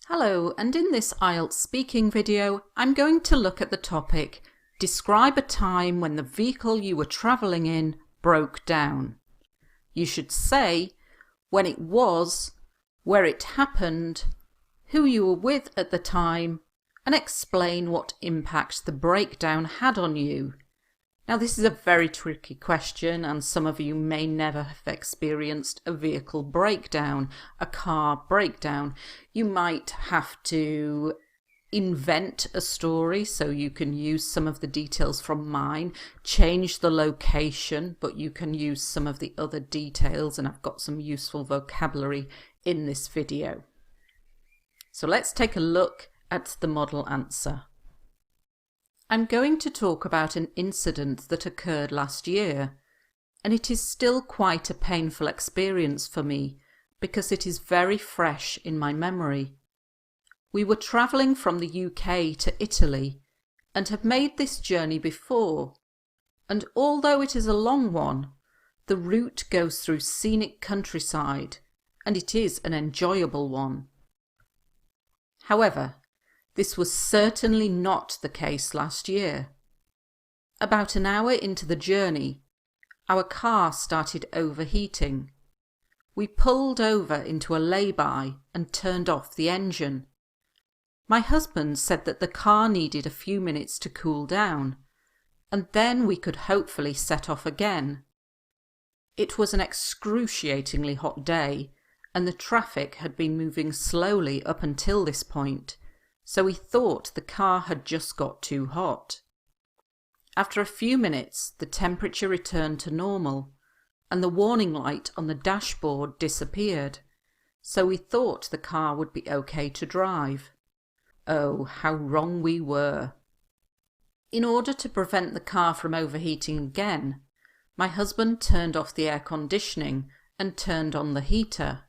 Hello, and in this IELTS speaking video, I'm going to look at the topic, describe a time when the vehicle you were travelling in broke down. You should say when it was, where it happened, who you were with at the time, and explain what impact the breakdown had on you. Now this is a very tricky question, and some of you may never have experienced a vehicle breakdown, a car breakdown. You might have to invent a story, so you can use some of the details from mine, change the location, but you can use some of the other details, and I've got some useful vocabulary in this video. So let's take a look at the model answer. I'm going to talk about an incident that occurred last year, and it is still quite a painful experience for me because it is very fresh in my memory. We were travelling from the UK to Italy and have made this journey before, and although it is a long one, the route goes through scenic countryside and it is an enjoyable one. However, this was certainly not the case last year. About an hour into the journey, our car started overheating. We pulled over into a lay-by and turned off the engine. My husband said that the car needed a few minutes to cool down, and then we could hopefully set off again. It was an excruciatingly hot day, and the traffic had been moving slowly up until this point, so we thought the car had just got too hot. After a few minutes, the temperature returned to normal, and the warning light on the dashboard disappeared, so we thought the car would be okay to drive. Oh, how wrong we were. In order to prevent the car from overheating again, my husband turned off the air conditioning and turned on the heater.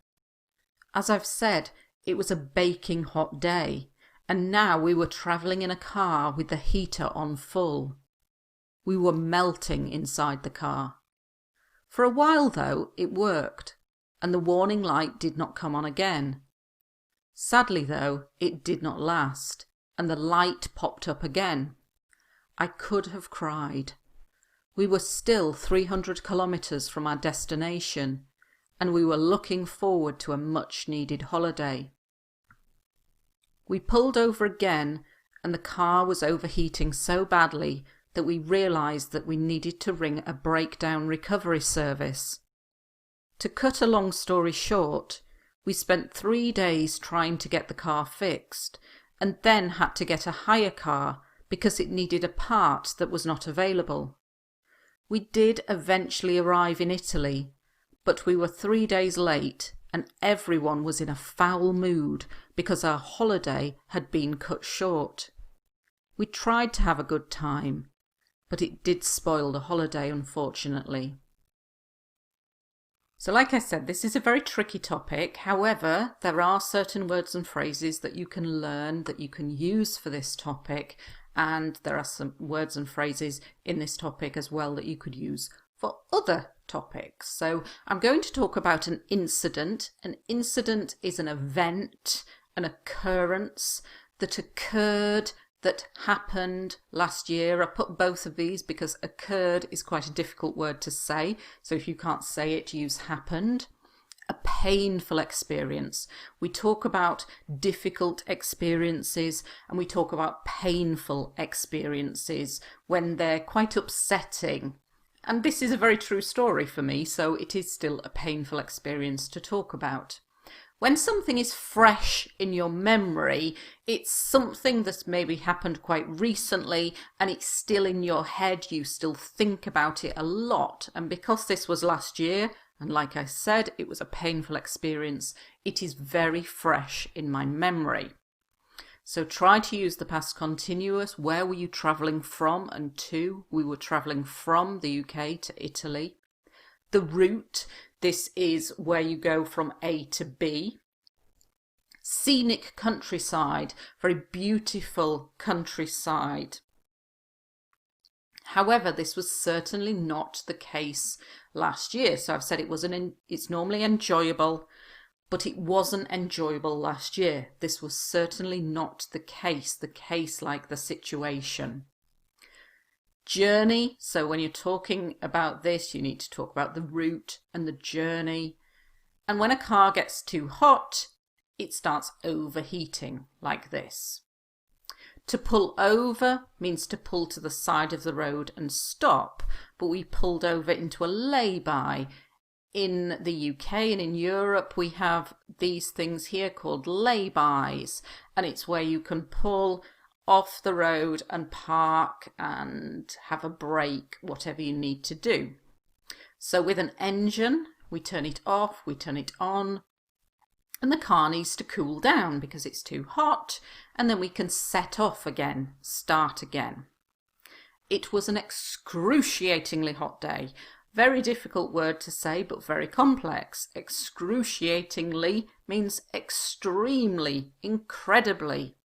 As I've said, it was a baking hot day, and now we were travelling in a car with the heater on full. We were melting inside the car. For a while, though, it worked, and the warning light did not come on again. Sadly, though, it did not last, and the light popped up again. I could have cried. We were still 300 kilometres from our destination, and we were looking forward to a much-needed holiday. We pulled over again, and the car was overheating so badly that we realised that we needed to ring a breakdown recovery service. To cut a long story short, we spent 3 days trying to get the car fixed, and then had to get a hire car because it needed a part that was not available. We did eventually arrive in Italy, but we were 3 days late, and everyone was in a foul mood because our holiday had been cut short. We tried to have a good time, but it did spoil the holiday, unfortunately. So like I said, this is a very tricky topic. However, there are certain words and phrases that you can learn, that you can use for this topic, and there are some words and phrases in this topic as well that you could use for other topics. So I'm going to talk about an incident. An incident is an event, an occurrence that occurred, that happened last year. I put both of these because occurred is quite a difficult word to say, so if you can't say it, use happened. A painful experience. We talk about difficult experiences and we talk about painful experiences when they're quite upsetting. And this is a very true story for me, so it is still a painful experience to talk about. When something is fresh in your memory, it's something that's maybe happened quite recently and it's still in your head, you still think about it a lot. And because this was last year, and like I said, it was a painful experience, it is very fresh in my memory. So try to use the past continuous. Where were you travelling from and to? We were travelling from the UK to Italy. The route, this is where you go from A to B. Scenic countryside, very beautiful countryside. However, this was certainly not the case last year. So I've said it's normally enjoyable, but it wasn't enjoyable last year. This was certainly not the case like the situation. Journey, so when you're talking about this, you need to talk about the route and the journey. And when a car gets too hot, it starts overheating like this. To pull over means to pull to the side of the road and stop, but we pulled over into a lay-by. In the UK and in Europe, we have these things here called lay-bys, and it's where you can pull off the road and park and have a break, whatever you need to do. So with an engine, we turn it off, we turn it on, and the car needs to cool down because it's too hot, and then we can set off again, start again. It was an excruciatingly hot day. Very difficult word to say, but very complex. Excruciatingly means extremely, incredibly.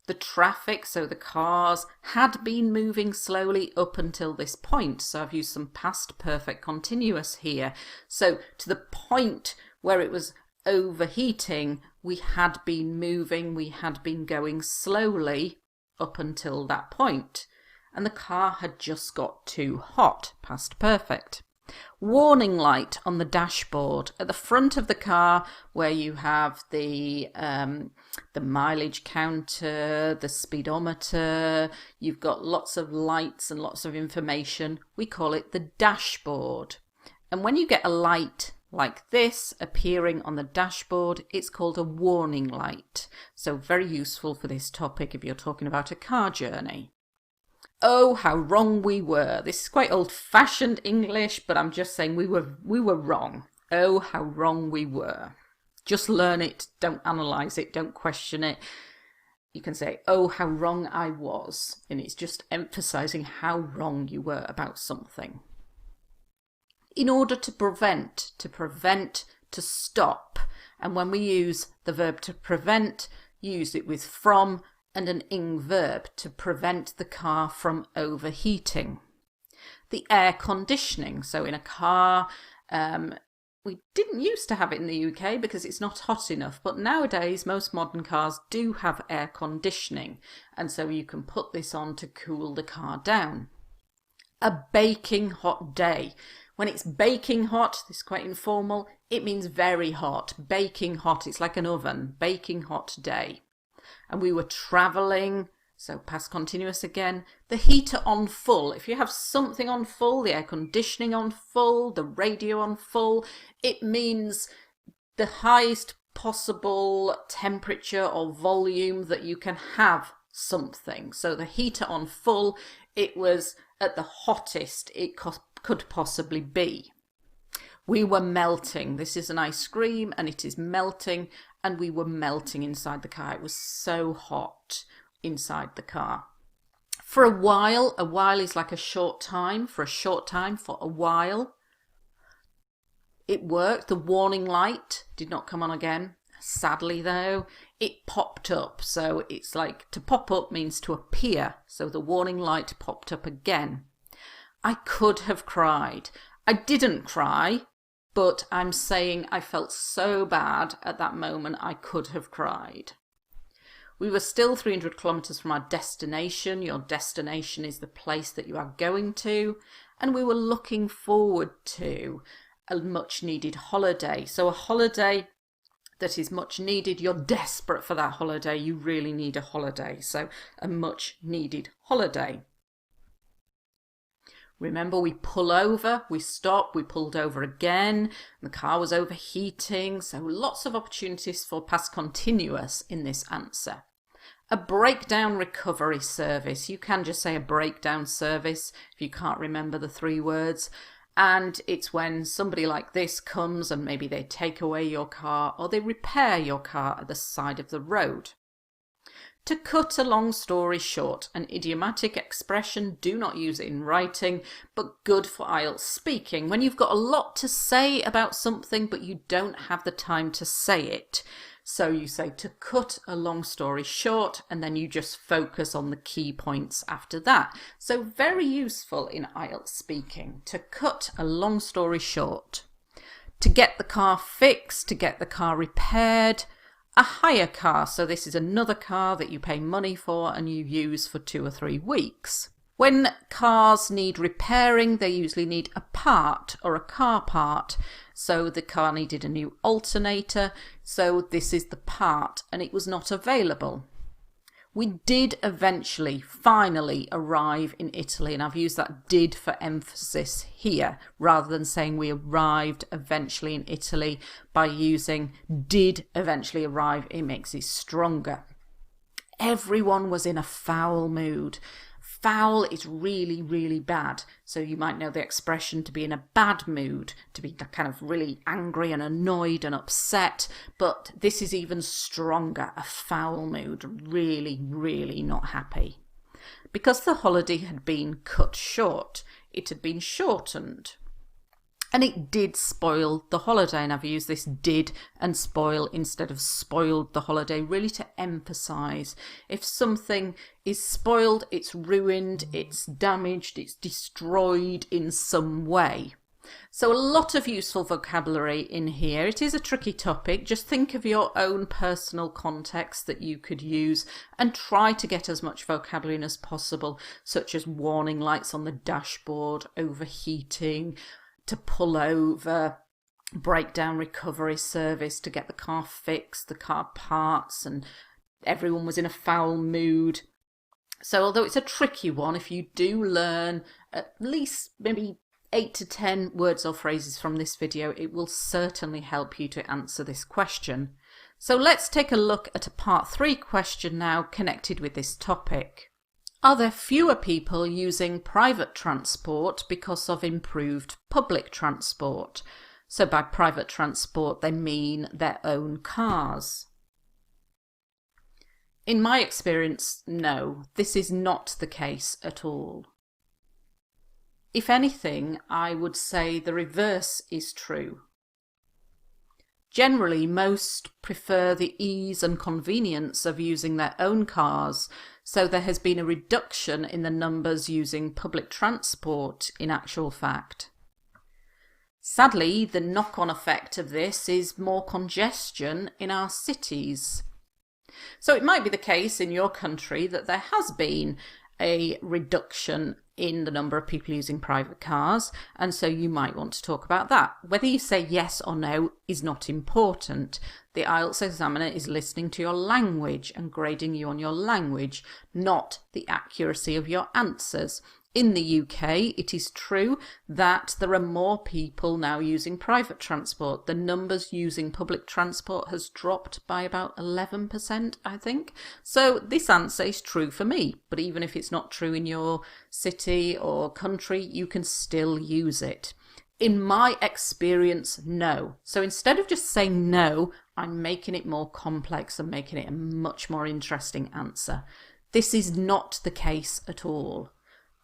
The traffic, so the cars, had been moving slowly up until this point. So I've used some past perfect continuous here. So to the point where it was overheating, we had been moving, we had been going slowly up until that point. And the car had just got too hot, past perfect. Warning light on the dashboard at the front of the car, where you have the mileage counter, the speedometer, you've got lots of lights and lots of information. We call it the dashboard. And when you get a light like this appearing on the dashboard, it's called a warning light. So very useful for this topic if you're talking about a car journey. Oh, how wrong we were. This is quite old-fashioned English, but I'm just saying we were wrong. Oh, how wrong we were. Just learn it, don't analyse it, don't question it. You can say, oh, how wrong I was, and it's just emphasising how wrong you were about something. In order to prevent, to stop. And when we use the verb to prevent, use it with from and an ing verb to prevent the car from overheating. The air conditioning, so in a car, we didn't used to have it in the UK because it's not hot enough, but nowadays most modern cars do have air conditioning, and so you can put this on to cool the car down. A baking hot day. When it's baking hot, this is quite informal, it means very hot. Baking hot, it's like an oven. Baking hot day. And we were travelling, so past continuous again. The heater on full. If you have something on full, the air conditioning on full, the radio on full, it means the highest possible temperature or volume that you can have something. So the heater on full, it was at the hottest it could possibly be. We were melting. This is an ice cream and it is melting, and we were melting inside the car. It was so hot inside the car. For a while is like a short time, for a while. It worked. The warning light did not come on again. Sadly though, it popped up. So it's like to pop up means to appear. So the warning light popped up again. I could have cried. I didn't cry, but I'm saying I felt so bad at that moment I could have cried. We were still 300 kilometres from our destination. Your destination is the place that you are going to. And we were looking forward to a much needed holiday. So a holiday that is much needed. You're desperate for that holiday. You really need a holiday. So a much needed holiday. Remember, we pull over, we stop, we pulled over again, the car was overheating, so lots of opportunities for past continuous in this answer. A breakdown recovery service. You can just say a breakdown service if you can't remember the three words. And it's when somebody like this comes and maybe they take away your car or they repair your car at the side of the road. To cut a long story short, an idiomatic expression, do not use it in writing, but good for IELTS speaking. When you've got a lot to say about something, but you don't have the time to say it. So you say to cut a long story short, and then you just focus on the key points after that. So very useful in IELTS speaking, to cut a long story short. To get the car fixed, to get the car repaired. A hire car, so this is another car that you pay money for and you use for 2 or 3 weeks. When cars need repairing, they usually need a part or a car part. So the car needed a new alternator, so this is the part, and it was not available. We did eventually, finally arrive in Italy, and I've used that did for emphasis here, rather than saying we arrived eventually in Italy. By using did eventually arrive, it makes it stronger. Everyone was in a foul mood. Foul is really, really bad. So you might know the expression to be in a bad mood, to be kind of really angry and annoyed and upset. But this is even stronger, a foul mood, really, really not happy. Because the holiday had been cut short, it had been shortened. And it did spoil the holiday, and I've used this did and spoil instead of spoiled the holiday, really to emphasise if something is spoiled, it's ruined, it's damaged, it's destroyed in some way. So a lot of useful vocabulary in here. It is a tricky topic. Just think of your own personal context that you could use and try to get as much vocabulary in as possible, such as warning lights on the dashboard, overheating, to pull over, breakdown recovery service, to get the car fixed, the car parts, and everyone was in a foul mood. So although it's a tricky one, if you do learn at least maybe 8 to 10 words or phrases from this video, it will certainly help you to answer this question. So let's take a look at a part 3 question now connected with this topic. Are there fewer people using private transport because of improved public transport? So by private transport, they mean their own cars. In my experience, no, this is not the case at all. If anything, I would say the reverse is true. Generally, most prefer the ease and convenience of using their own cars, so there has been a reduction in the numbers using public transport in actual fact. Sadly, the knock-on effect of this is more congestion in our cities. So it might be the case in your country that there has been a reduction in the number of people using private cars, and so you might want to talk about that. Whether you say yes or no is not important. The IELTS examiner is listening to your language and grading you on your language, not the accuracy of your answers. In the UK, it is true that there are more people now using private transport. The numbers using public transport has dropped by about 11%, I think. So this answer is true for me, but even if it's not true in your city or country, you can still use it. In my experience, no. So instead of just saying no, I'm making it more complex and making it a much more interesting answer. This is not the case at all.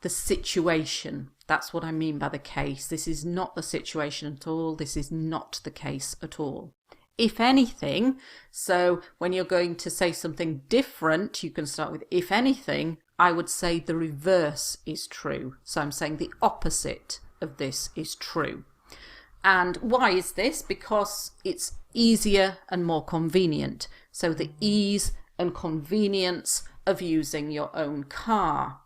The situation, that's what I mean by the case. This is not the situation at all. This is not the case at all. If anything, so when you're going to say something different, you can start with if anything. I would say the reverse is true. So I'm saying the opposite of this is true. And why is this? Because it's easier and more convenient. So the ease and convenience of using your own car.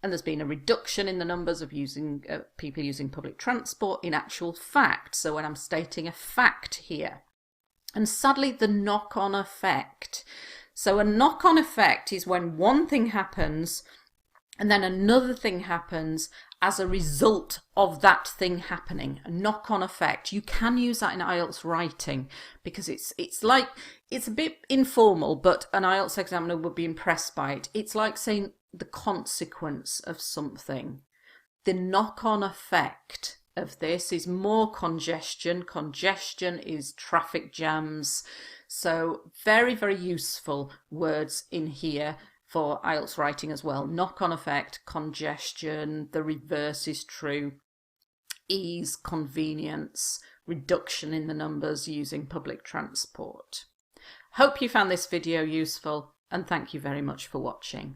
And there's been a reduction in the numbers of people using public transport in actual fact. So when I'm stating a fact here. And sadly, the knock-on effect. So a knock-on effect is when one thing happens and then another thing happens as a result of that thing happening. A knock-on effect. You can use that in IELTS writing because it's a bit informal, but an IELTS examiner would be impressed by it. It's like saying the consequence of something. The knock-on effect of this is more congestion. Congestion is traffic jams. So very, very useful words in here for IELTS writing as well. Knock-on effect, congestion, the reverse is true, ease, convenience, reduction in the numbers using public transport. Hope you found this video useful, and thank you very much for watching.